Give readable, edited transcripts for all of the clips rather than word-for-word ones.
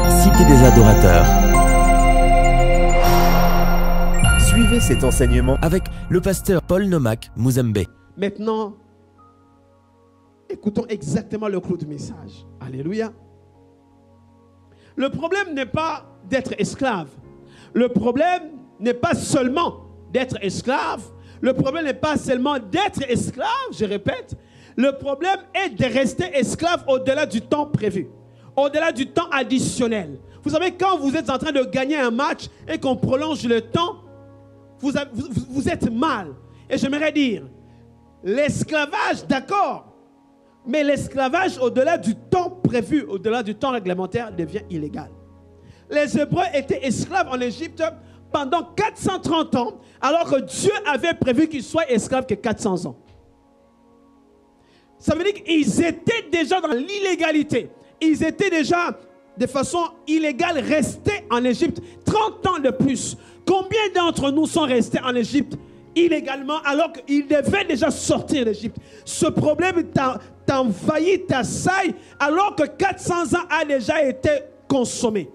Cité des adorateurs. Suivez cet enseignement avec le pasteur Paul Nomak Mouzembe. Maintenant, écoutons exactement le clou du message. Alléluia. Le problème n'est pas d'être esclave. Le problème n'est pas seulement d'être esclave. Le problème n'est pas seulement d'être esclave, je répète. Le problème est de rester esclave au-delà du temps prévu, au-delà du temps additionnel. Vous savez, quand vous êtes en train de gagner un match et qu'on prolonge le temps, vous êtes mal. Et j'aimerais dire, l'esclavage, d'accord, mais l'esclavage au-delà du temps prévu, au-delà du temps réglementaire, devient illégal. Les Hébreux étaient esclaves en Égypte pendant 430 ans, alors que Dieu avait prévu qu'ils soient esclaves que 400 ans. Ça veut dire qu'ils étaient déjà dans l'illégalité. Ils étaient déjà de façon illégale restés en Égypte 30 ans de plus. Combien d'entre nous sont restés en Égypte illégalement alors qu'ils devaient déjà sortir d'Égypte? Ce problème t'a envahi, t'assaille alors que 400 ans a déjà été consommé.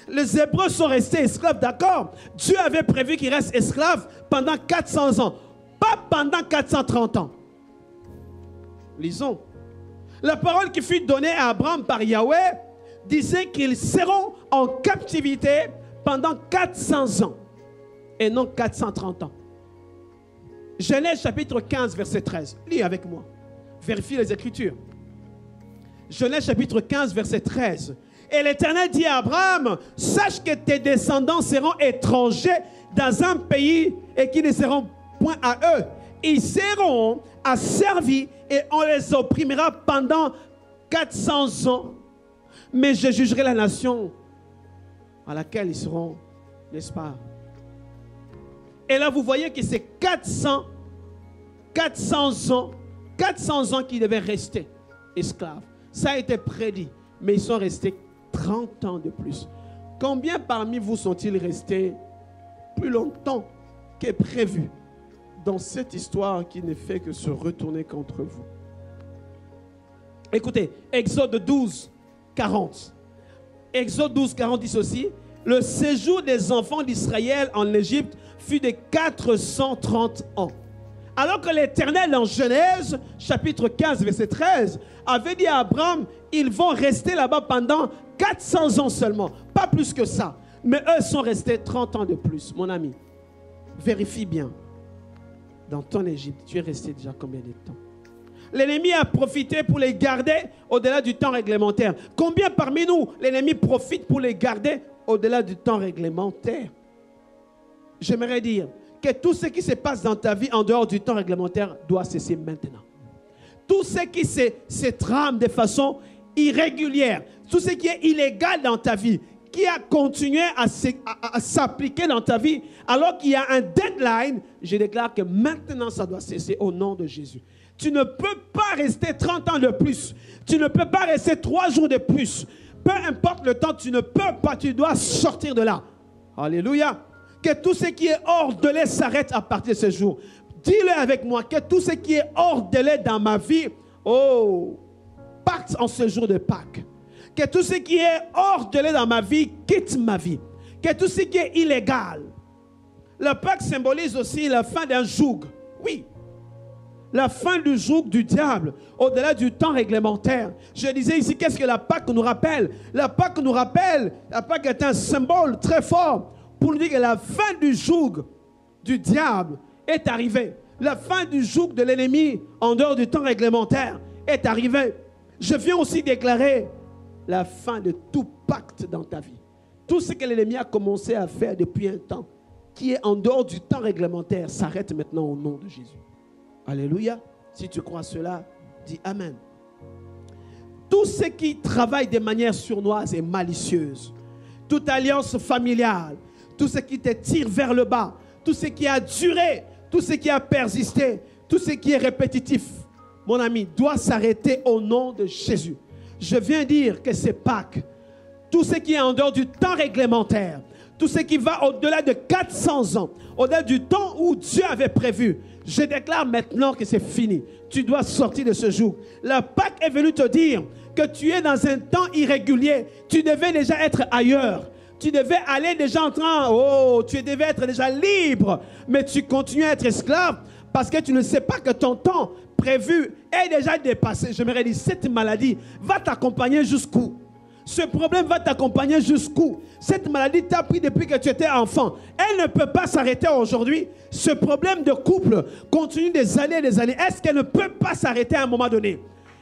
Les Hébreux sont restés esclaves, d'accord? Dieu avait prévu qu'ils restent esclaves pendant 400 ans, pas pendant 430 ans. Lisons. La parole qui fut donnée à Abraham par Yahweh disait qu'ils seront en captivité pendant 400 ans et non 430 ans. Genèse chapitre 15, verset 13. Lis avec moi. Vérifie les Écritures. Genèse chapitre 15, verset 13. Et l'Éternel dit à Abraham, sache que tes descendants seront étrangers dans un pays et qui ne seront point à eux. Ils seront asservis et on les opprimera pendant 400 ans. Mais je jugerai la nation à laquelle ils seront, n'est-ce pas? Et là, vous voyez que c'est 400 ans qu'ils devaient rester esclaves. Ça a été prédit, mais ils sont restés 30 ans de plus. Combien parmi vous sont-ils restés plus longtemps que prévu dans cette histoire qui ne fait que se retourner contre vous? Écoutez, Exode 12, 40. Exode 12, 40 dit ceci. Le séjour des enfants d'Israël en Égypte fut de 430 ans. Alors que l'Éternel en Genèse, chapitre 15, verset 13, avait dit à Abraham, ils vont rester là-bas pendant 400 ans seulement, pas plus que ça. Mais eux sont restés 30 ans de plus. Mon ami, vérifie bien. Dans ton Égypte, tu es resté déjà combien de temps? L'ennemi a profité pour les garder au-delà du temps réglementaire. Combien parmi nous, l'ennemi profite pour les garder au-delà du temps réglementaire? J'aimerais dire que tout ce qui se passe dans ta vie en dehors du temps réglementaire doit cesser maintenant. Tout ce qui se trame de façon irrégulière, tout ce qui est illégal dans ta vie, qui a continué à s'appliquer dans ta vie, alors qu'il y a un deadline, je déclare que maintenant ça doit cesser au nom de Jésus. Tu ne peux pas rester 30 ans de plus. Tu ne peux pas rester 3 jours de plus. Peu importe le temps, tu ne peux pas, tu dois sortir de là. Alléluia. Que tout ce qui est hors de l'aide s'arrête à partir de ce jour. Dis-le avec moi, que tout ce qui est hors de l'aide dans ma vie, parte en ce jour de Pâques. Que tout ce qui est hors de l'aide dans ma vie, quitte ma vie. Que tout ce qui est illégal. Le Pâques symbolise aussi la fin d'un joug. Oui. La fin du joug du diable, au-delà du temps réglementaire. Je disais ici, qu'est-ce que la Pâque nous rappelle? La Pâque nous rappelle, la Pâque est un symbole très fort pour nous dire que la fin du joug du diable est arrivée. La fin du joug de l'ennemi en dehors du temps réglementaire est arrivée. Je viens aussi déclarer la fin de tout pacte dans ta vie. Tout ce que l'ennemi a commencé à faire depuis un temps, qui est en dehors du temps réglementaire, s'arrête maintenant au nom de Jésus. Alléluia. Si tu crois cela, dis Amen. Tout ce qui travaille de manière sournoise et malicieuse, toute alliance familiale, tout ce qui te tire vers le bas, tout ce qui a duré, tout ce qui a persisté, tout ce qui est répétitif, mon ami, doit s'arrêter au nom de Jésus. Je viens dire que c'est Pâques. Tout ce qui est en dehors du temps réglementaire, tout ce qui va au-delà de 400 ans, au-delà du temps où Dieu avait prévu. Je déclare maintenant que c'est fini. Tu dois sortir de ce jour. La Pâque est venue te dire que tu es dans un temps irrégulier. Tu devais déjà être ailleurs. Tu devais aller déjà en train, tu devais être déjà libre. Mais tu continues à être esclave parce que tu ne sais pas que ton temps prévu est déjà dépassé. Je me dis, cette maladie va t'accompagner jusqu'où? Ce problème va t'accompagner jusqu'où? Cette maladie t'a pris depuis que tu étais enfant. Elle ne peut pas s'arrêter aujourd'hui. Ce problème de couple continue des années et des années. Est-ce qu'elle ne peut pas s'arrêter à un moment donné?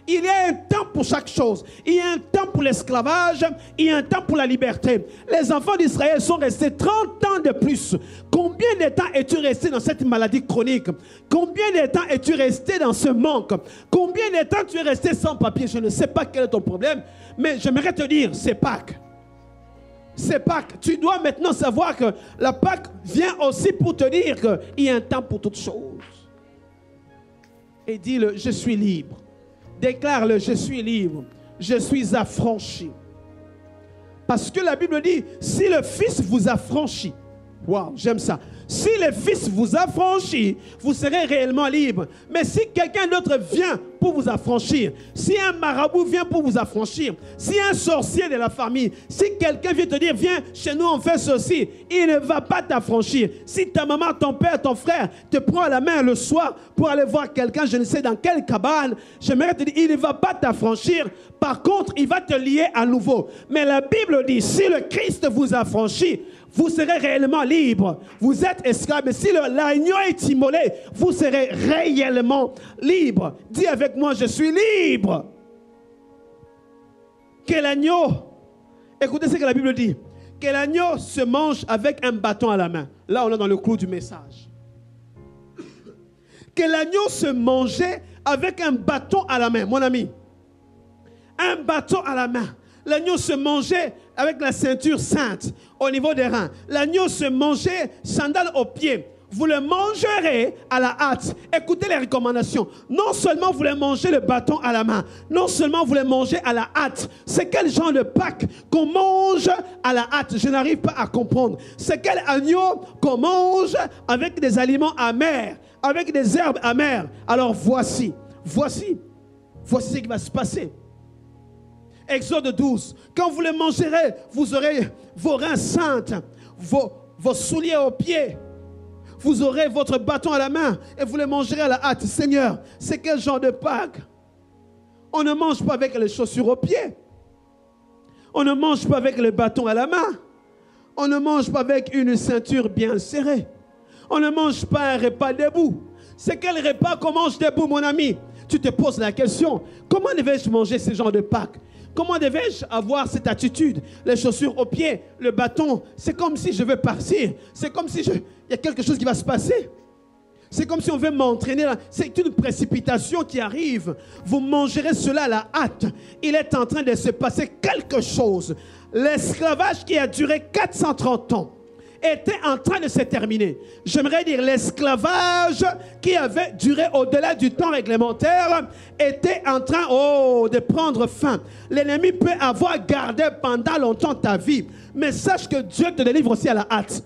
Il y a un temps pour chaque chose. Il y a un temps pour l'esclavage. Il y a un temps pour la liberté. Les enfants d'Israël sont restés 30 ans de plus. Combien de temps es-tu resté dans cette maladie chronique? Combien de temps es-tu resté dans ce manque? Combien de temps tu es resté sans papier? Je ne sais pas quel est ton problème, mais j'aimerais te dire, c'est Pâques. C'est Pâques. Tu dois maintenant savoir que la Pâques vient aussi pour te dire qu'il y a un temps pour toutes choses. Et dis-le, je suis libre. Déclare-le, je suis libre, je suis affranchi. Parce que la Bible dit, si le Fils vous affranchit, waouh, j'aime ça. Si le Fils vous affranchit, vous serez réellement libre. Mais si quelqu'un d'autre vient pour vous affranchir, si un marabout vient pour vous affranchir, si un sorcier de la famille, si quelqu'un vient te dire, viens chez nous, on fait ceci, il ne va pas t'affranchir. Si ta maman, ton père, ton frère te prend à la main le soir pour aller voir quelqu'un, je ne sais dans quelle cabane, j'aimerais te dire, il ne va pas t'affranchir. Par contre, il va te lier à nouveau. Mais la Bible dit, si le Christ vous affranchit, vous serez réellement libre. Vous êtes esclave, mais si l'agneau est immolé, vous serez réellement libre. Dis avec moi, je suis libre. Que l'agneau, écoutez ce que la Bible dit, que l'agneau se mange avec un bâton à la main. Là, on est dans le clou du message. Que l'agneau se mangeait avec un bâton à la main, mon ami. Un bâton à la main. L'agneau se mangeait avec la ceinture sainte au niveau des reins. L'agneau se mangeait sandales aux pieds. Vous le mangerez à la hâte. Écoutez les recommandations. Non seulement vous le mangez le bâton à la main, non seulement vous le mangez à la hâte. C'est quel genre de Pâques qu'on mange à la hâte? Je n'arrive pas à comprendre. C'est quel agneau qu'on mange avec des aliments amers, avec des herbes amères? Alors voici ce qui va se passer. Exode 12. Quand vous le mangerez, vous aurez vos reins saintes, vos souliers aux pieds. Vous aurez votre bâton à la main et vous le mangerez à la hâte. Seigneur, c'est quel genre de Pâques? On ne mange pas avec les chaussures aux pieds. On ne mange pas avec le bâton à la main. On ne mange pas avec une ceinture bien serrée. On ne mange pas un repas debout. C'est quel repas qu'on mange debout, mon ami? Tu te poses la question, comment devais-je manger ce genre de Pâques? Comment devais-je avoir cette attitude? Les chaussures aux pieds, le bâton, c'est comme si je veux partir. C'est comme si il y a quelque chose qui va se passer. C'est comme si on veut m'entraîner. C'est une précipitation qui arrive. Vous mangerez cela à la hâte. Il est en train de se passer quelque chose. L'esclavage qui a duré 430 ans était en train de se terminer. J'aimerais dire l'esclavage qui avait duré au-delà du temps réglementaire était en train de prendre fin. L'ennemi peut avoir gardé pendant longtemps ta vie, mais sache que Dieu te délivre aussi à la hâte.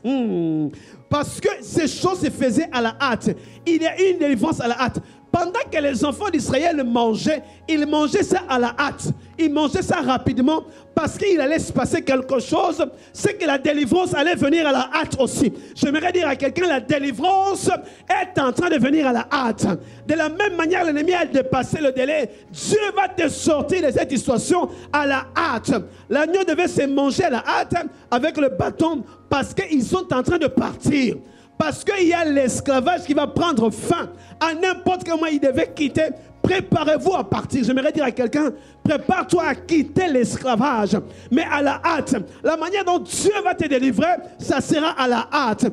Parce que ces choses se faisaient à la hâte. Il y a une délivrance à la hâte. Pendant que les enfants d'Israël mangeaient, ils mangeaient ça à la hâte. Ils mangeaient ça rapidement parce qu'il allait se passer quelque chose. C'est que la délivrance allait venir à la hâte aussi. J'aimerais dire à quelqu'un, la délivrance est en train de venir à la hâte. De la même manière, l'ennemi a dépassé le délai. Dieu va te sortir de cette situation à la hâte. L'agneau devait se manger à la hâte avec le bâton parce qu'ils sont en train de partir. Parce qu'il y a l'esclavage qui va prendre fin. À n'importe quel moment, il devait quitter. Préparez-vous à partir. J'aimerais dire à quelqu'un, prépare-toi à quitter l'esclavage. Mais à la hâte. La manière dont Dieu va te délivrer, ça sera à la hâte.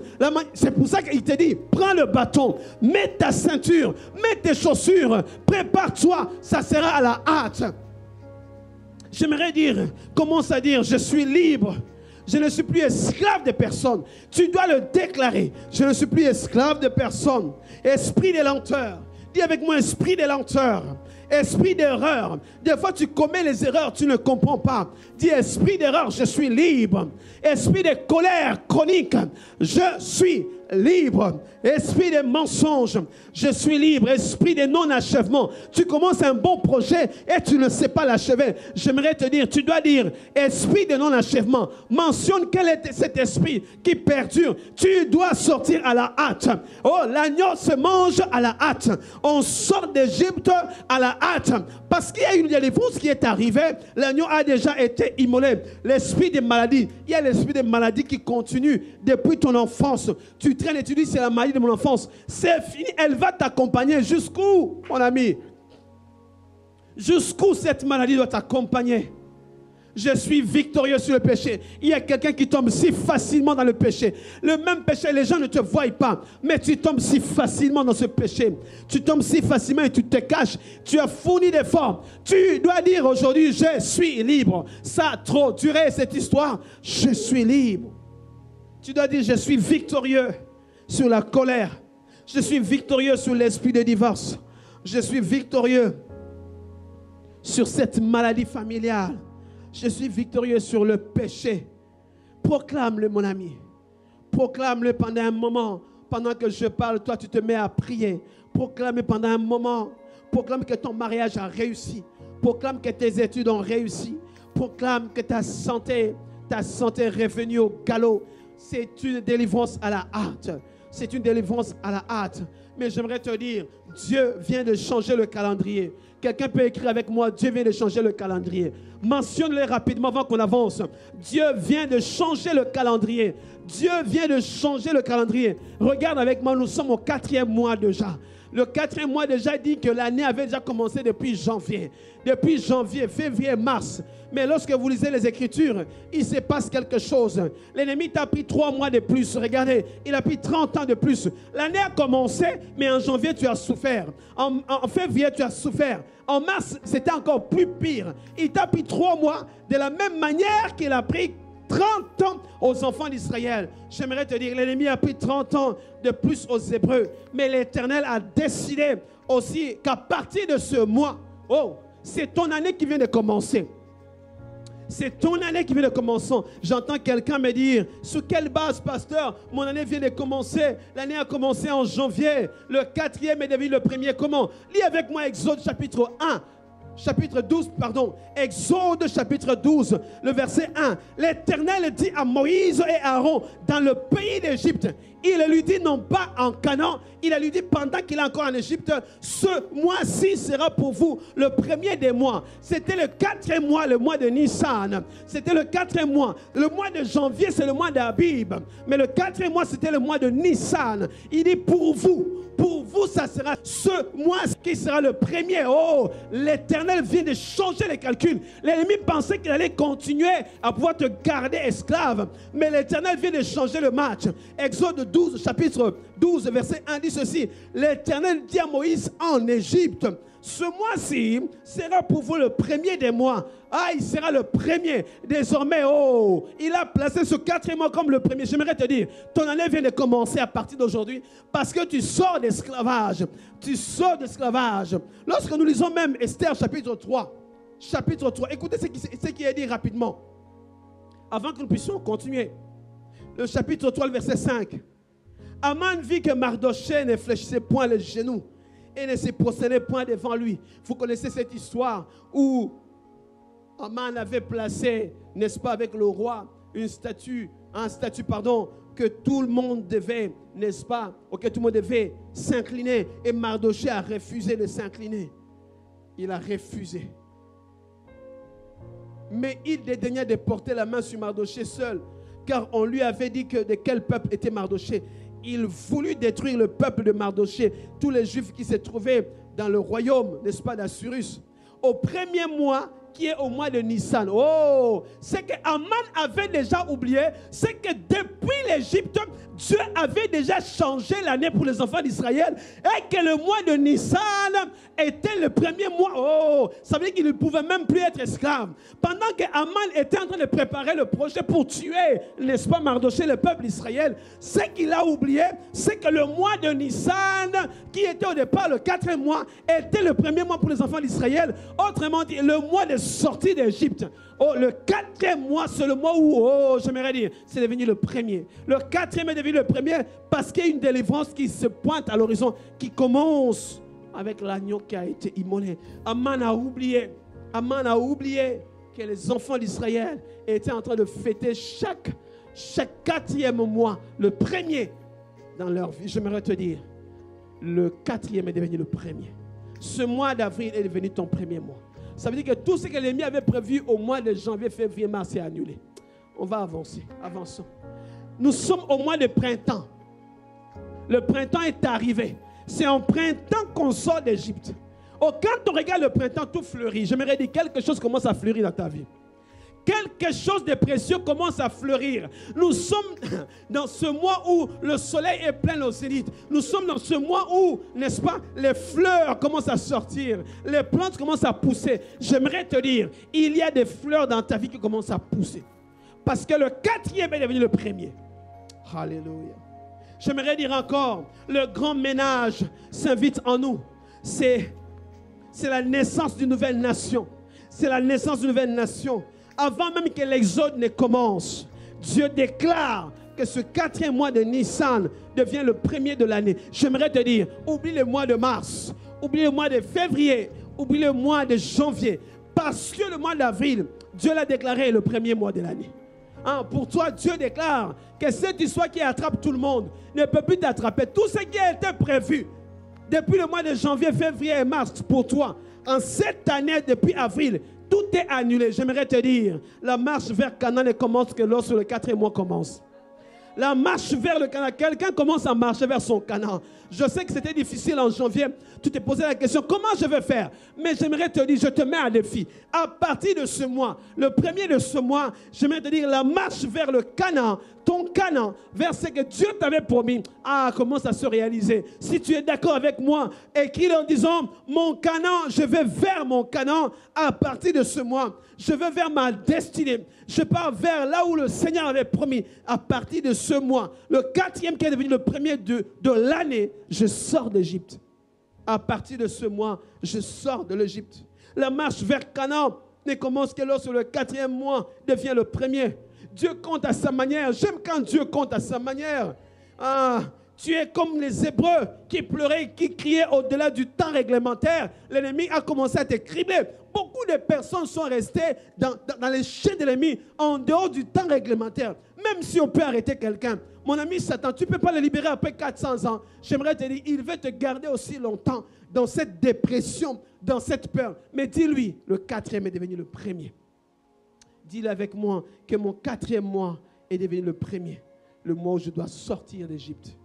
C'est pour ça qu'il te dit, prends le bâton, mets ta ceinture, mets tes chaussures, prépare-toi, ça sera à la hâte. J'aimerais dire, commence à dire, je suis libre. Je ne suis plus esclave de personne. Tu dois le déclarer. Je ne suis plus esclave de personne. Esprit de lenteur. Dis avec moi, esprit de lenteur. Esprit d'erreur. Des fois, tu commets les erreurs, tu ne comprends pas. Dis, esprit d'erreur, je suis libre. Esprit de colère chronique, je suis libre. Esprit de mensonge, je suis libre. Esprit de non-achèvement. Tu commences un bon projet et tu ne sais pas l'achever. J'aimerais te dire, tu dois dire, esprit de non-achèvement. Mentionne quel est cet esprit qui perdure. Tu dois sortir à la hâte. Oh, l'agneau se mange à la hâte. On sort d'Égypte à la hâte. Parce qu'il y a une délivrance qui est arrivée. L'agneau a déjà été immolé. L'esprit des maladies. Il y a l'esprit des maladies qui continue depuis ton enfance. Tu traînes et tu dis, c'est la maladie de mon enfance. C'est fini. Elle va t'accompagner jusqu'où, mon ami? Jusqu'où cette maladie doit t'accompagner? Je suis victorieux sur le péché. Il y a quelqu'un qui tombe si facilement dans le péché. Le même péché, les gens ne te voient pas. Mais tu tombes si facilement dans ce péché. Tu tombes si facilement et tu te caches. Tu as fourni d'efforts. Tu dois dire aujourd'hui, je suis libre. Ça a trop duré cette histoire. Je suis libre. Tu dois dire, je suis victorieux sur la colère. Je suis victorieux sur l'esprit de divorce. Je suis victorieux sur cette maladie familiale. Je suis victorieux sur le péché. Proclame-le, mon ami. Proclame-le pendant un moment. Pendant que je parle, toi, tu te mets à prier. Proclame-le pendant un moment. Proclame que ton mariage a réussi. Proclame que tes études ont réussi. Proclame que ta santé est revenue au galop. C'est une délivrance à la hâte. C'est une délivrance à la hâte. Mais j'aimerais te dire, Dieu vient de changer le calendrier. Quelqu'un peut écrire avec moi, Dieu vient de changer le calendrier. Mentionne-le rapidement avant qu'on avance. Dieu vient de changer le calendrier. Dieu vient de changer le calendrier. Regarde avec moi, nous sommes au 4e mois déjà. Le 4e mois déjà dit que l'année avait déjà commencé depuis janvier. Depuis janvier, février, mars. Mais lorsque vous lisez les Écritures, il se passe quelque chose. L'ennemi t'a pris 3 mois de plus. Regardez, il a pris 30 ans de plus. L'année a commencé, mais en janvier, tu as souffert. En février, tu as souffert. En mars, c'était encore plus pire. Il t'a pris 3 mois de la même manière qu'il a pris 30 ans aux enfants d'Israël. J'aimerais te dire, l'ennemi a pris 30 ans de plus aux Hébreux. Mais l'Éternel a décidé aussi qu'à partir de ce mois, oh, c'est ton année qui vient de commencer. C'est ton année qui vient de commencer. J'entends quelqu'un me dire, sur quelle base, pasteur, mon année vient de commencer? L'année a commencé en janvier. Le 4e est devenu le 1er. Comment? Lis avec moi Exode chapitre 1. Chapitre 12, pardon. Exode chapitre 12, le verset 1. L'Éternel dit à Moïse et Aaron dans le pays d'Égypte. Il lui dit non pas en Canaan, il lui dit pendant qu'il est encore en Égypte, ce mois-ci sera pour vous le 1er des mois. C'était le 4e mois, le mois de Nissan. C'était le 4e mois. Le mois de janvier, c'est le mois d'Abib. Mais le 4e mois, c'était le mois de Nissan. Il dit pour vous, ça sera ce mois qui sera le 1er. Oh, l'Éternel vient de changer les calculs. L'ennemi pensait qu'il allait continuer à pouvoir te garder esclave. Mais l'Éternel vient de changer le match. Exode 12, chapitre 12, verset 1 dit ceci. L'Éternel dit à Moïse en Égypte, ce mois-ci sera pour vous le 1er des mois. Ah, il sera le 1er. Désormais, oh, il a placé ce 4e mois comme le 1er. J'aimerais te dire, ton année vient de commencer à partir d'aujourd'hui parce que tu sors d'esclavage. Tu sors d'esclavage. Lorsque nous lisons même Esther chapitre 3, écoutez ce qui est dit rapidement. Avant que nous puissions continuer. Le chapitre 3, le verset 5. Aman vit que Mardochée ne fléchissait point les genoux et ne se prosternait point devant lui. Vous connaissez cette histoire où Aman avait placé, n'est-ce pas, avec le roi, un statut, que tout le monde devait, n'est-ce pas, auquel tout le monde devait s'incliner. Et Mardochée a refusé de s'incliner. Il a refusé. Mais il dédaignait de porter la main sur Mardochée seul, car on lui avait dit que de quel peuple était Mardochée. Il voulut détruire le peuple de Mardochée, tous les Juifs qui se trouvaient dans le royaume, n'est-ce pas, d'Assyrus. Au 1er mois, qui est au mois de Nissan. Oh, c'est que Aman avait déjà oublié, c'est que depuis l'Égypte, Dieu avait déjà changé l'année pour les enfants d'Israël et que le mois de Nissan était le premier mois. Oh, ça veut dire qu'il ne pouvait même plus être esclave. Pendant que Aman était en train de préparer le projet pour tuer, n'est-ce pas, Mardoché, le peuple d'Israël, ce qu'il a oublié, c'est que le mois de Nissan, qui était au départ le 4e mois, était le premier mois pour les enfants d'Israël. Autrement dit, le mois de sortie d'Égypte. Oh, le 4e mois, c'est le mois où, j'aimerais dire, c'est devenu le premier. Le 4e est devenu le premier parce qu'il y a une délivrance qui se pointe à l'horizon, qui commence avec l'agneau qui a été immolé. Aman a oublié que les enfants d'Israël étaient en train de fêter chaque 4e mois, le premier dans leur vie. J'aimerais te dire, le 4e est devenu le premier. Ce mois d'avril est devenu ton premier mois. Ça veut dire que tout ce que l'ennemi avait prévu au mois de janvier, février, mars est annulé. On va avancer. Avançons. Nous sommes au mois de printemps. Le printemps est arrivé. C'est en printemps qu'on sort d'Égypte. Oh, quand on regarde le printemps, tout fleurit. J'aimerais dire quelque chose commence à fleurir dans ta vie. Quelque chose de précieux commence à fleurir. Nous sommes dans ce mois où le soleil est plein au zénith. Nous sommes dans ce mois où, n'est-ce pas, les fleurs commencent à sortir. Les plantes commencent à pousser. J'aimerais te dire, il y a des fleurs dans ta vie qui commencent à pousser. Parce que le 4e est devenu le premier. Alléluia. J'aimerais dire encore, le grand ménage s'invite en nous. C'est la naissance d'une nouvelle nation. C'est la naissance d'une nouvelle nation. Avant même que l'exode ne commence, Dieu déclare que ce 4e mois de Nissan devient le premier de l'année. J'aimerais te dire, oublie le mois de mars, oublie le mois de février, oublie le mois de janvier. Parce que le mois d'avril, Dieu l'a déclaré le premier mois de l'année. Pour toi, Dieu déclare que cette histoire qui attrape tout le monde ne peut plus t'attraper. Tout ce qui a été prévu depuis le mois de janvier, février et mars pour toi, en cette année, depuis avril, tout est annulé. J'aimerais te dire, la marche vers Canaan ne commence que lorsque le 4e mois commence. La marche vers le Canaan, quelqu'un commence à marcher vers son Canaan. Je sais que c'était difficile en janvier. Tu t'es posé la question, comment je vais faire? Mais j'aimerais te dire, je te mets à défi. À partir de ce mois, le premier de ce mois, j'aimerais te dire, la marche vers le Canaan, ton Canaan, vers ce que Dieu t'avait promis, commence à se réaliser. Si tu es d'accord avec moi, écris-le en disant, mon Canaan, je vais vers mon Canaan à partir de ce mois. Je vais vers ma destinée. Je pars vers là où le Seigneur avait promis. À partir de ce mois, le 4e qui est devenu le premier de l'année, je sors d'Égypte. À partir de ce mois, je sors de l'Égypte. La marche vers Canaan ne commence que lorsque le 4e mois devient le premier. Dieu compte à sa manière. J'aime quand Dieu compte à sa manière. Tu es comme les Hébreux qui pleuraient, qui criaient au-delà du temps réglementaire. L'ennemi a commencé à te cribler. Beaucoup de personnes sont restées dans les chaînes de l'ennemi en dehors du temps réglementaire. Même si on peut arrêter quelqu'un. Mon ami Satan, tu ne peux pas le libérer après 400 ans. J'aimerais te dire, il veut te garder aussi longtemps dans cette dépression, dans cette peur. Mais dis-lui, le 4e est devenu le premier. Dis-le avec moi que mon 4e mois est devenu le premier. Le mois où je dois sortir d'Égypte.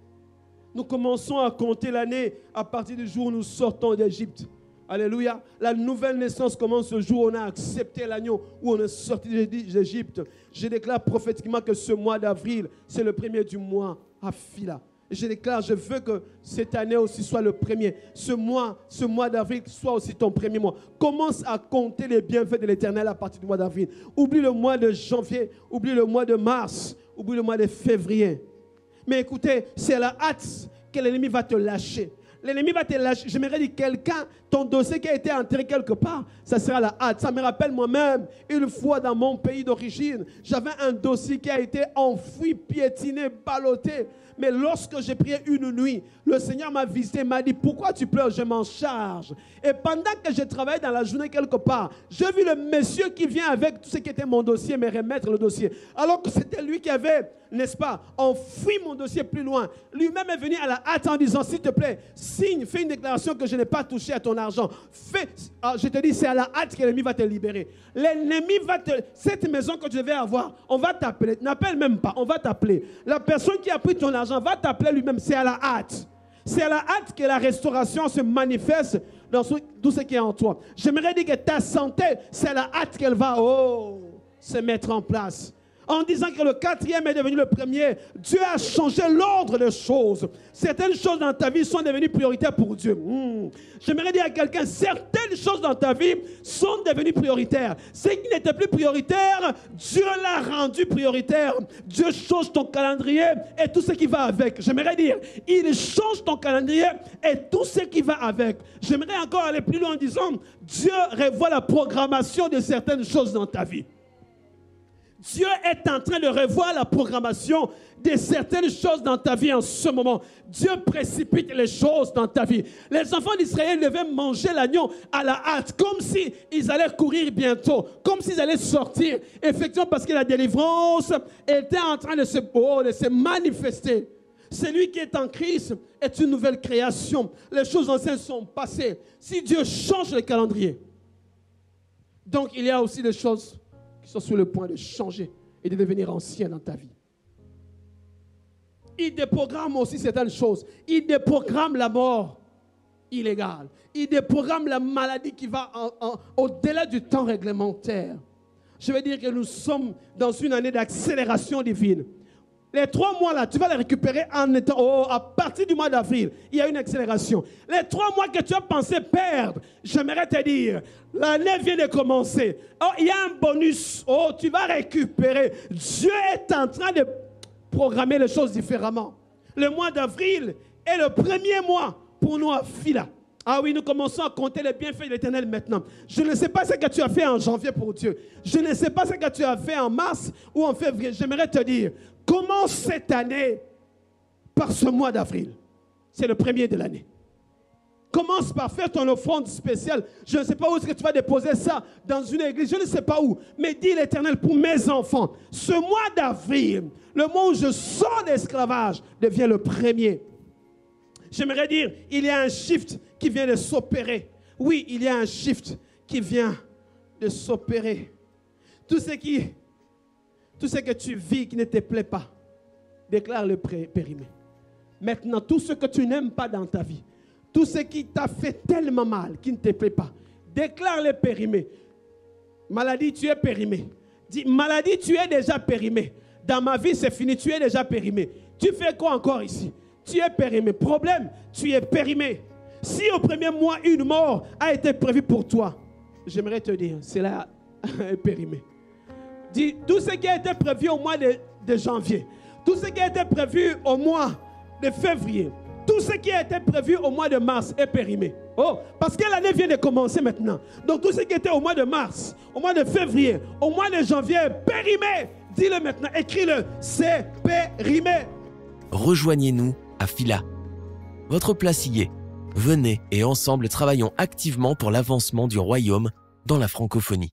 Nous commençons à compter l'année à partir du jour où nous sortons d'Égypte. Alléluia. La nouvelle naissance commence ce jour où on a accepté l'agneau, où on est sorti d'Égypte. Je déclare prophétiquement que ce mois d'avril, c'est le premier du mois à Phila. Je déclare, je veux que cette année aussi soit le premier. Ce mois d'avril soit aussi ton premier mois. Commence à compter les bienfaits de l'Éternel à partir du mois d'avril. Oublie le mois de janvier, oublie le mois de mars, oublie le mois de février. Mais écoutez, c'est à la hâte que l'ennemi va te lâcher. L'ennemi va te lâcher. J'aimerais dire quelqu'un, ton dossier qui a été enterré quelque part, ça sera la hâte. Ça me rappelle moi-même, une fois dans mon pays d'origine, j'avais un dossier qui a été enfoui, piétiné, ballotté. Mais lorsque j'ai prié une nuit, le Seigneur m'a visité, m'a dit, pourquoi tu pleures? Je m'en charge. Et pendant que je travaillais dans la journée quelque part, j'ai vu le monsieur qui vient avec tout ce qui était mon dossier, me remettre le dossier. Alors que c'était lui qui avait, n'est-ce pas, enfoui mon dossier plus loin. Lui-même est venu à la hâte en disant, s'il te plaît, signe, fais une déclaration que je n'ai pas touché à ton argent. Je te dis, c'est à la hâte que l'ennemi va te libérer. L'ennemi va te... Cette maison que tu devais avoir, on va t'appeler. N'appelle même pas, on va t'appeler. La personne qui a pris ton argent va t'appeler lui-même. C'est à la hâte. C'est à la hâte que la restauration se manifeste dans tout ce qui est en toi. J'aimerais dire que ta santé, c'est la hâte qu'elle va se mettre en place. En disant que le quatrième est devenu le premier, Dieu a changé l'ordre des choses. Certaines choses dans ta vie sont devenues prioritaires pour Dieu. J'aimerais dire à quelqu'un, certaines choses dans ta vie sont devenues prioritaires. Ce qui n'était plus prioritaire, Dieu l'a rendu prioritaire. Dieu change ton calendrier et tout ce qui va avec. J'aimerais dire, il change ton calendrier et tout ce qui va avec. J'aimerais encore aller plus loin en disant, Dieu revoit la programmation de certaines choses dans ta vie. Dieu est en train de revoir la programmation de certaines choses dans ta vie en ce moment. Dieu précipite les choses dans ta vie. Les enfants d'Israël devaient manger l'agneau à la hâte, comme s'ils allaient courir bientôt, comme s'ils allaient sortir. Effectivement, parce que la délivrance était en train de se manifester. Celui qui est en Christ est une nouvelle création. Les choses anciennes sont passées. Si Dieu change le calendrier, donc il y a aussi des choses qui sont sur le point de changer et de devenir anciens dans ta vie. Il déprogramme aussi certaines choses. Il déprogramme la mort illégale. Il déprogramme la maladie qui va au-delà du temps réglementaire. Je veux dire que nous sommes dans une année d'accélération divine. Les 3 mois là, tu vas les récupérer en étant, à partir du mois d'avril. Il y a une accélération. Les 3 mois que tu as pensé perdre, j'aimerais te dire, l'année vient de commencer. Oh, il y a un bonus. Oh, tu vas récupérer. Dieu est en train de programmer les choses différemment. Le mois d'avril est le premier mois pour nous à Fila. Ah oui, nous commençons à compter les bienfaits de l'Éternel maintenant. Je ne sais pas ce que tu as fait en janvier pour Dieu. Je ne sais pas ce que tu as fait en mars ou en février. J'aimerais te dire, commence cette année par ce mois d'avril. C'est le premier de l'année. Commence par faire ton offrande spéciale. Je ne sais pas où est-ce que tu vas déposer ça, dans une église, je ne sais pas où. Mais dis l'Éternel pour mes enfants. Ce mois d'avril, le mois où je sors d'esclavage, devient le premier. J'aimerais dire, il y a un shift qui vient de s'opérer. Oui, il y a un shift qui vient de s'opérer. Tout ce que tu vis qui ne te plaît pas, déclare-le périmé. Maintenant, tout ce que tu n'aimes pas dans ta vie, tout ce qui t'a fait tellement mal, qui ne te plaît pas, déclare-le périmé. Maladie, tu es périmé. Dis, maladie, tu es déjà périmé. Dans ma vie, c'est fini, tu es déjà périmé. Tu fais quoi encore ici? Tu es périmé. Problème, tu es périmé. Si au premier mois, une mort a été prévue pour toi, j'aimerais te dire, cela est périmé. Dis, tout ce qui a été prévu au mois de janvier, tout ce qui a été prévu au mois de février, tout ce qui a été prévu au mois de mars est périmé. Oh, parce que l'année vient de commencer maintenant. Donc tout ce qui était au mois de mars, au mois de février, au mois de janvier est périmé. Dis-le maintenant, écris-le, c'est périmé. Rejoignez-nous à Fila. Votre place y est. Venez et ensemble travaillons activement pour l'avancement du royaume dans la francophonie.